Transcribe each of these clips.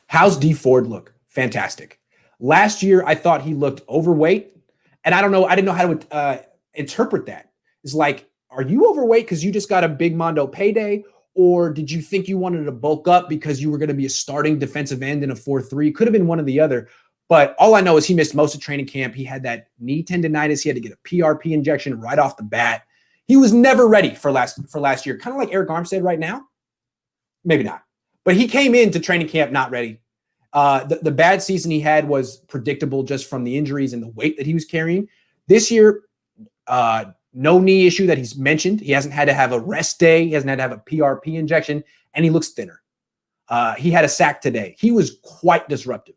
How's Dee Ford look? Fantastic. Last year, I thought he looked overweight, and I don't know. I didn't know how to interpret that. It's like, are you overweight because you just got a big Mondo payday, or did you think you wanted to bulk up because you were going to be a starting defensive end in a 4-3? Could have been one or the other. But all I know is he missed most of training camp. He had that knee tendonitis. He had to get a PRP injection right off the bat. He was never ready for last year. Kind of like Eric Armstead right now. Maybe not. But he came into training camp not ready. The bad season he had was predictable just from the injuries and the weight that he was carrying. This year, no knee issue that he's mentioned. He hasn't had to have a rest day. He hasn't had to have a PRP injection, and he looks thinner. He had a sack today. He was quite disruptive.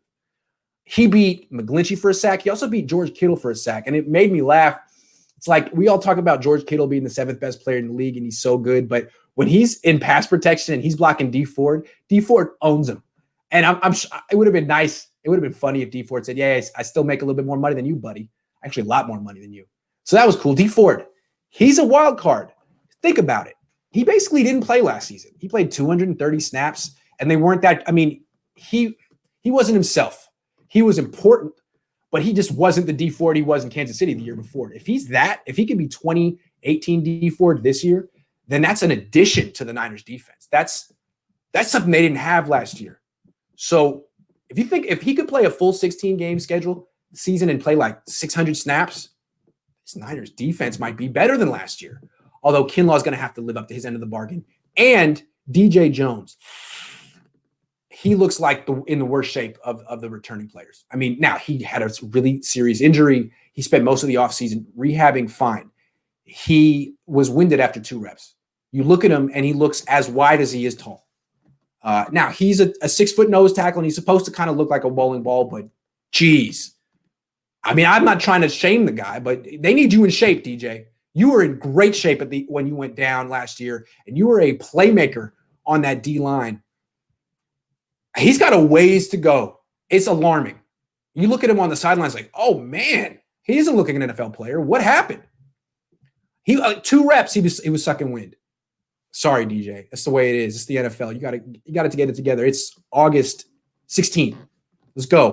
He beat McGlinchey for a sack. He also beat George Kittle for a sack, and it made me laugh. It's like we all talk about George Kittle being the 7th best player in the league, and he's so good. But when he's in pass protection and he's blocking Dee Ford owns him. And it would have been nice. It would have been funny if Dee Ford said, yeah, I still make a little bit more money than you, buddy. Actually, a lot more money than you. So that was cool. Dee Ford, he's a wild card. Think about it. He basically didn't play last season. He played 230 snaps, and they weren't that. I mean, he wasn't himself. He was important, but he just wasn't the Dee Ford he was in Kansas City the year before. If he can be 2018 Dee Ford this year, then that's an addition to the Niners defense. That's something they didn't have last year. So if he could play a full 16-game schedule season and play like 600 snaps, this Niners defense might be better than last year. Although Kinlaw's going to have to live up to his end of the bargain. And DJ Jones, he looks like in the worst shape of the returning players. I mean, now he had a really serious injury. He spent most of the offseason rehabbing fine. He was winded after 2 reps. You look at him, and he looks as wide as he is tall. Now, he's a 6-foot nose tackle, and he's supposed to kind of look like a bowling ball, but geez. I mean, I'm not trying to shame the guy, but they need you in shape, DJ. You were in great shape when you went down last year, and you were a playmaker on that D-line. He's got a ways to go. It's alarming. You look at him on the sidelines like, oh, man, he doesn't look like an NFL player. What happened? He 2 reps, he was sucking wind. Sorry, DJ. That's the way it is. It's the NFL. You got to get it together. It's August 16th. Let's go.